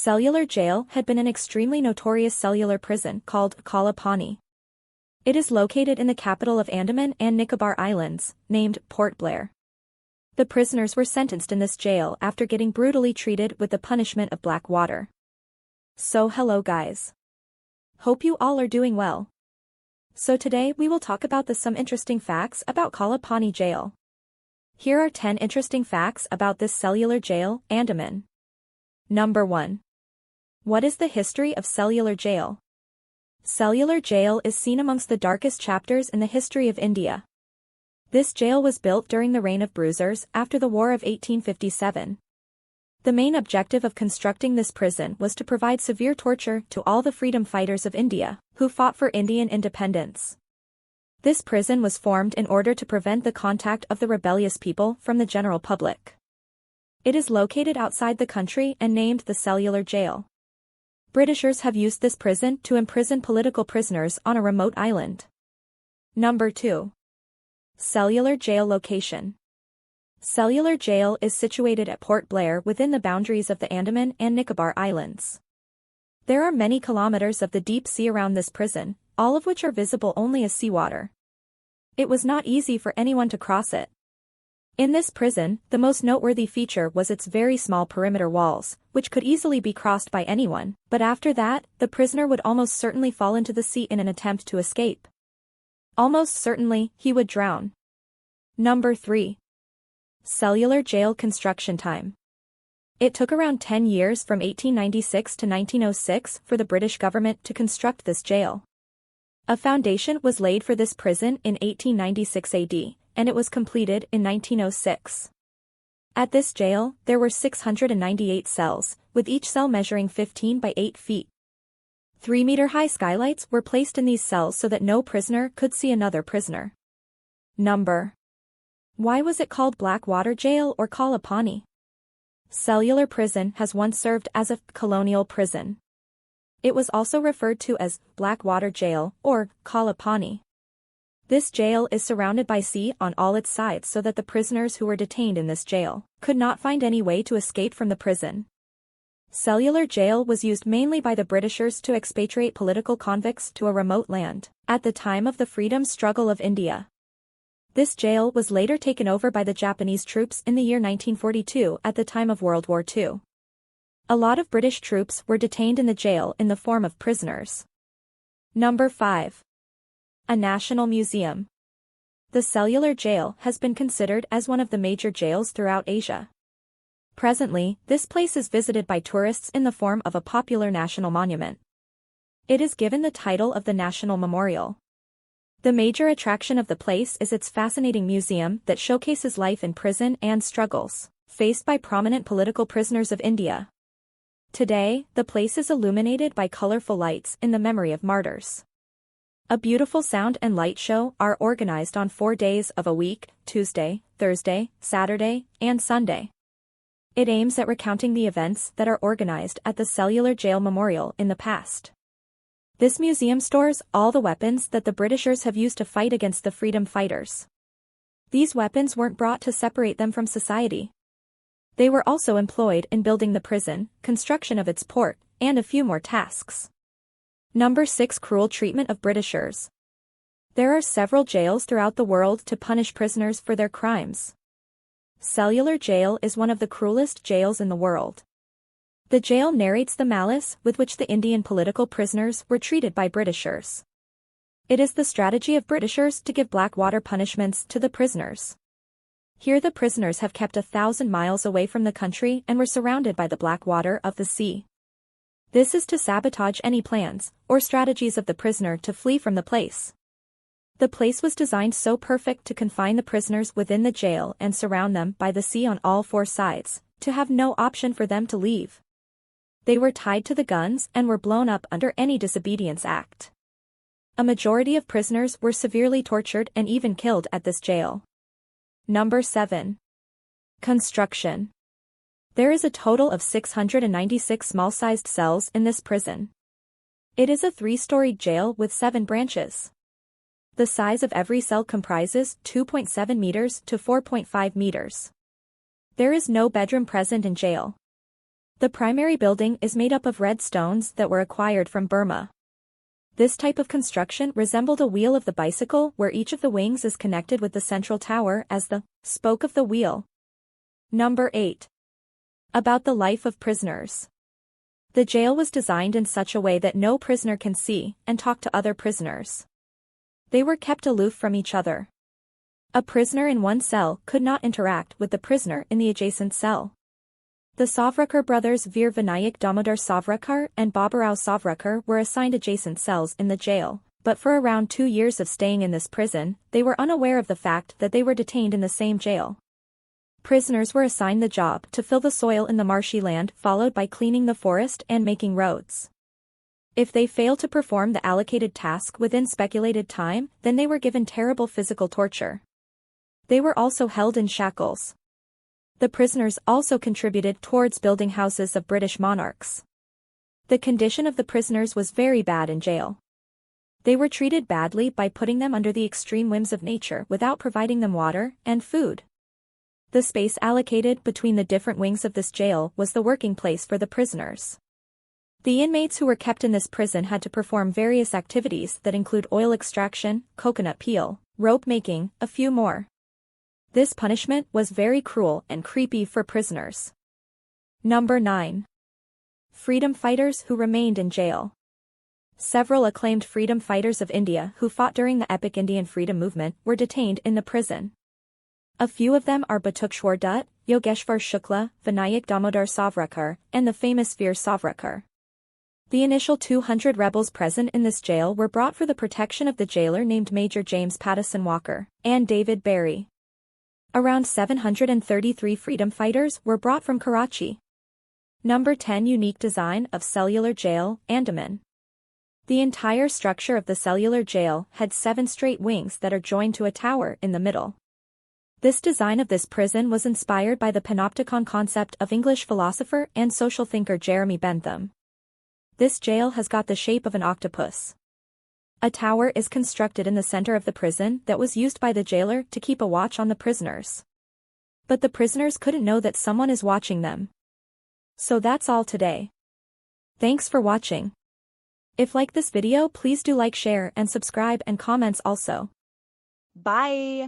Cellular Jail had been an extremely notorious cellular prison called Kalapani. It is located in the capital of Andaman and Nicobar Islands, named Port Blair. The prisoners were sentenced in this jail after getting brutally treated with the punishment of black water. So hello guys. Hope you all are doing well. So today we will talk about some interesting facts about Kalapani Jail. Here are 10 interesting facts about this cellular jail, Andaman. Number 1. What is the history of Cellular Jail? Cellular Jail is seen amongst the darkest chapters in the history of India. This jail was built during the reign of Bruisers after the War of 1857. The main objective of constructing this prison was to provide severe torture to all the freedom fighters of India, who fought for Indian independence. This prison was formed in order to prevent the contact of the rebellious people from the general public. It is located outside the country and named the Cellular Jail. Britishers have used this prison to imprison political prisoners on a remote island. Number 2. Cellular Jail location. Cellular Jail is situated at Port Blair within the boundaries of the Andaman and Nicobar Islands. There are many kilometers of the deep sea around this prison, all of which are visible only as seawater. It was not easy for anyone to cross it. In this prison, the most noteworthy feature was its very small perimeter walls, which could easily be crossed by anyone, but after that, the prisoner would almost certainly fall into the sea in an attempt to escape. Almost certainly, he would drown. Number 3. Cellular Jail construction time. It took around 10 years from 1896 to 1906 for the British government to construct this jail. A foundation was laid for this prison in 1896 AD, and it was completed in 1906. At this jail, there were 698 cells, with each cell measuring 15 by 8 feet. 3-meter-high skylights were placed in these cells so that no prisoner could see another prisoner. Number. Why was it called Blackwater Jail or Kalapani? Cellular prison has once served as a colonial prison. It was also referred to as Blackwater Jail or Kalapani. This jail is surrounded by sea on all its sides so that the prisoners who were detained in this jail could not find any way to escape from the prison. Cellular Jail was used mainly by the Britishers to expatriate political convicts to a remote land at the time of the freedom struggle of India. This jail was later taken over by the Japanese troops in the year 1942 at the time of World War II. A lot of British troops were detained in the jail in the form of prisoners. Number 5. A national museum. The Cellular Jail has been considered as one of the major jails throughout Asia. Presently, this place is visited by tourists in the form of a popular national monument. It is given the title of the National Memorial. The major attraction of the place is its fascinating museum that showcases life in prison and struggles faced by prominent political prisoners of India. Today, the place is illuminated by colorful lights in the memory of martyrs. A beautiful sound and light show are organized on 4 days of a week: Tuesday, Thursday, Saturday, and Sunday. It aims at recounting the events that are organized at the Cellular Jail Memorial in the past. This museum stores all the weapons that the Britishers have used to fight against the freedom fighters. These weapons weren't brought to separate them from society. They were also employed in building the prison, construction of its port, and a few more tasks. Number 6. Cruel treatment of Britishers. There are several jails throughout the world to punish prisoners for their crimes. Cellular Jail is one of the cruelest jails in the world. The jail narrates the malice with which the Indian political prisoners were treated by Britishers. It is the strategy of Britishers to give blackwater punishments to the prisoners. Here the prisoners have kept 1,000 miles away from the country and were surrounded by the blackwater of the sea. This is to sabotage any plans or strategies of the prisoner to flee from the place. The place was designed so perfect to confine the prisoners within the jail and surround them by the sea on all 4 sides, to have no option for them to leave. They were tied to the guns and were blown up under any disobedience act. A majority of prisoners were severely tortured and even killed at this jail. Number 7. Construction. There is a total of 696 small-sized cells in this prison. It is a 3-storied jail with 7 branches. The size of every cell comprises 2.7 meters to 4.5 meters. There is no bedroom present in jail. The primary building is made up of red stones that were acquired from Burma. This type of construction resembled a wheel of the bicycle where each of the wings is connected with the central tower as the spoke of the wheel. Number 8. About the life of prisoners. The jail was designed in such a way that no prisoner can see and talk to other prisoners. They were kept aloof from each other. A prisoner in one cell could not interact with the prisoner in the adjacent cell. The Savrakar brothers Veer Vinayak Damodar Savrakar and Baburao Savrakar were assigned adjacent cells in the jail, but for around 2 years of staying in this prison, they were unaware of the fact that they were detained in the same jail. Prisoners were assigned the job to fill the soil in the marshy land followed by cleaning the forest and making roads. If they failed to perform the allocated task within speculated time, then they were given terrible physical torture. They were also held in shackles. The prisoners also contributed towards building houses of British monarchs. The condition of the prisoners was very bad in jail. They were treated badly by putting them under the extreme whims of nature without providing them water and food. The space allocated between the different wings of this jail was the working place for the prisoners. The inmates who were kept in this prison had to perform various activities that include oil extraction, coconut peel, rope making, a few more. This punishment was very cruel and creepy for prisoners. Number 9. Freedom fighters who remained in jail. Several acclaimed freedom fighters of India who fought during the epic Indian freedom movement were detained in the prison. A few of them are Batukshwar Dutt, Yogeshwar Shukla, Vinayak Damodar Savrakar, and the famous Veer Savrakar. The initial 200 rebels present in this jail were brought for the protection of the jailer named Major James Pattison Walker and David Barry. Around 733 freedom fighters were brought from Karachi. Number 10. Unique design of Cellular Jail, Andaman. The entire structure of the Cellular Jail had 7 straight wings that are joined to a tower in the middle. This design of this prison was inspired by the panopticon concept of English philosopher and social thinker Jeremy Bentham. This jail has got the shape of an octopus. A tower is constructed in the center of the prison that was used by the jailer to keep a watch on the prisoners. But the prisoners couldn't know that someone is watching them. So that's all today. Thanks for watching. If like this video, please do like, share, and subscribe and comments also. Bye!